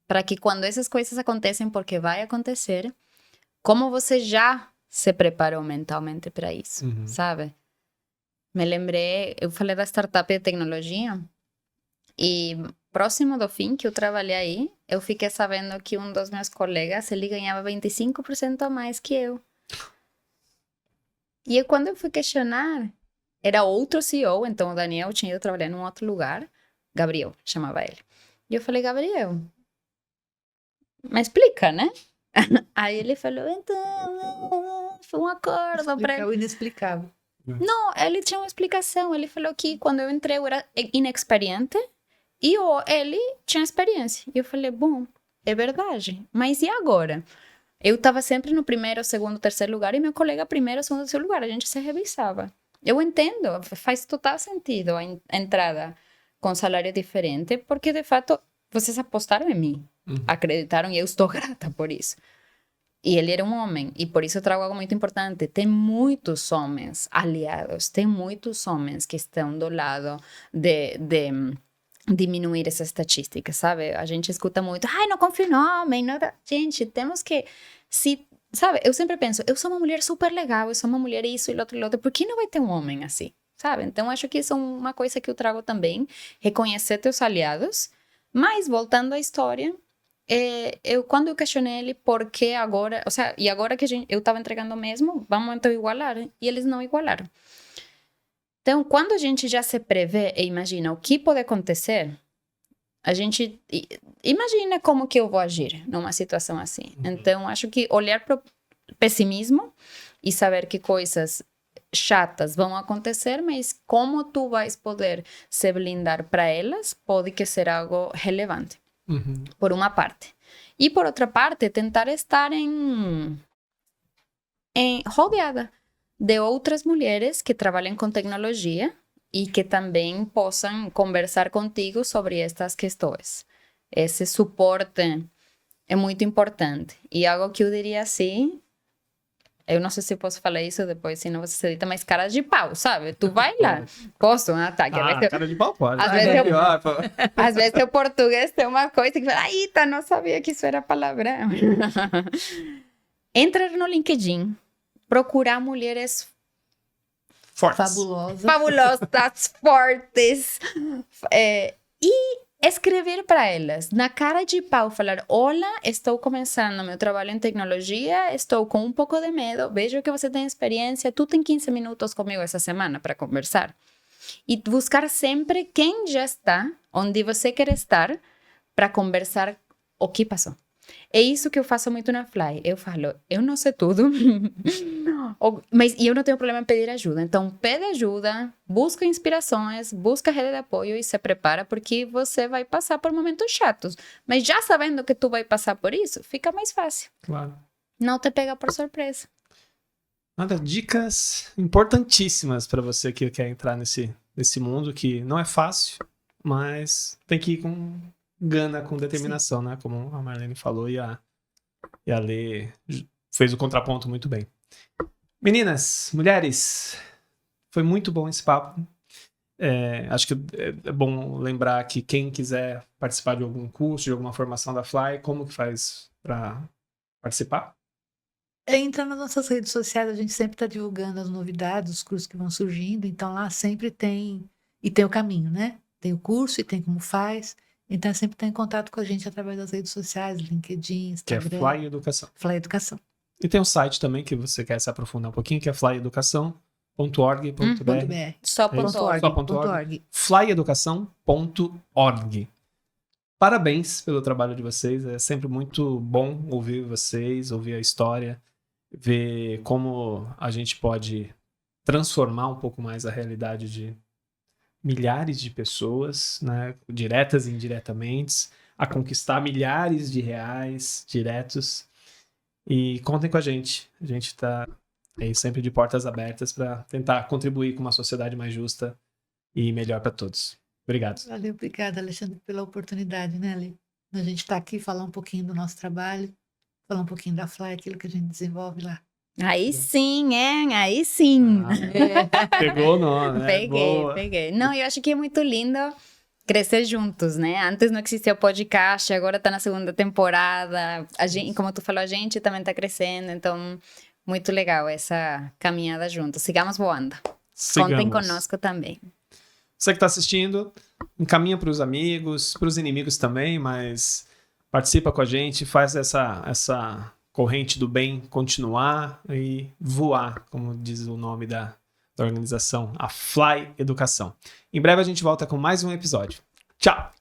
para que quando essas coisas acontecem, porque vai acontecer, como você já se preparou mentalmente para isso, sabe? Me lembrei, eu falei da startup de tecnologia e próximo do fim que eu trabalhei aí, eu fiquei sabendo que um dos meus colegas, ele ganhava 25% a mais que eu. E quando eu fui questionar, era outro CEO, então o Daniel tinha ido trabalhar em um outro lugar, Gabriel, chamava ele. E eu falei, Gabriel, me explica, né? Aí ele falou, então, foi um acordo para ele. O inexplicável. Não, ele tinha uma explicação. Ele falou que quando eu entrei eu era inexperiente e ele tinha experiência. E eu falei, bom, é verdade. Mas e agora? Eu estava sempre no primeiro, segundo, terceiro lugar e meu colega primeiro, segundo, terceiro lugar. A gente se revisava. Eu entendo, faz total sentido a entrada com salário diferente, porque de fato vocês apostaram em mim, acreditaram e eu estou grata por isso. E ele era um homem, e por isso eu trago algo muito importante. Tem muitos homens aliados, tem muitos homens que estão do lado de diminuir essa estatística, sabe? A gente escuta muito, ai, não confio no homem, não... Gente, temos que... sabe, eu sempre penso, eu sou uma mulher super legal, eu sou uma mulher isso e outro, por que não vai ter um homem assim? Sabe? Então, acho que isso é uma coisa que eu trago também, reconhecer teus aliados, mas, voltando à história, quando eu questionei ele por que agora, ou seja, e agora que eu estava entregando mesmo, vamos então igualar, e eles não igualaram. Então, quando a gente já se prevê e imagina o que pode acontecer, a gente imagina como que eu vou agir numa situação assim. Então, acho que olhar para o pessimismo e saber que coisas chatas vão acontecer, mas como tu vais poder se blindar para elas, pode que ser algo relevante, por uma parte. E por outra parte, tentar estar rodeada de outras mulheres que trabalhem com tecnologia e que também possam conversar contigo sobre estas questões. Esse suporte é muito importante. E algo que eu diria assim, eu não sei se eu posso falar isso depois, senão você se edita, mas cara de pau, sabe? Tu vai lá. Posso? Tá. Cara de pau pode. Às vezes o português tem uma coisa que fala, eita, não sabia que isso era palavrão. Entrar no LinkedIn, procurar mulheres fabulosas, fortes, e escrever para elas, na cara de pau, falar: olá, estou começando meu trabalho em tecnologia, estou com um pouco de medo, vejo que você tem experiência, tu tem 15 minutos comigo essa semana para conversar. E buscar sempre quem já está onde você quer estar para conversar o que passou. É isso que eu faço muito na Fly. Eu falo, eu não sei tudo, mas eu não tenho problema em pedir ajuda. Então, pede ajuda, busca inspirações, busca rede de apoio e se prepara, porque você vai passar por momentos chatos. Mas já sabendo que tu vai passar por isso, fica mais fácil. Claro. Não te pega por surpresa. Nada, dicas importantíssimas para você que quer entrar nesse mundo que não é fácil, mas tem que ir com gana, com determinação, né? Como a Marlene falou e a Lê fez o contraponto muito bem. Meninas, mulheres, foi muito bom esse papo. Acho que é bom lembrar que quem quiser participar de algum curso, de alguma formação da Fly, como que faz para participar? Entra nas nossas redes sociais, a gente sempre está divulgando as novidades, os cursos que vão surgindo, então lá sempre tem, e tem o caminho, né? Tem o curso e tem como faz, então sempre está em contato com a gente através das redes sociais, LinkedIn, Instagram. Que é Fly Educação. Fly Educação. E tem um site também que você quer se aprofundar um pouquinho, que é flyeducação.org.br. Só .org. flyeducação.org. Parabéns pelo trabalho de vocês. É sempre muito bom ouvir vocês, ouvir a história, ver como a gente pode transformar um pouco mais a realidade de milhares de pessoas, né, diretas e indiretamente, a conquistar milhares de reais diretos. E contem com a gente. A gente está aí sempre de portas abertas para tentar contribuir com uma sociedade mais justa e melhor para todos. Obrigado. Valeu, obrigada, Alexandre, pela oportunidade, né, Ale? A gente está aqui falar um pouquinho do nosso trabalho, falar um pouquinho da Fly, aquilo que a gente desenvolve lá. Aí sim, hein? Aí sim. Pegou o nome, né? Peguei. Não, eu acho que é muito lindo crescer juntos, né? Antes não existia o podcast, agora tá na segunda temporada. A gente, como tu falou, a gente também tá crescendo, então muito legal essa caminhada juntos. Sigamos voando. Contem conosco também. Você que está assistindo, encaminha para os amigos, para os inimigos também, mas participa com a gente, faz essa corrente do bem continuar e voar, como diz o nome da organização, a Fly Educação. Em breve a gente volta com mais um episódio. Tchau!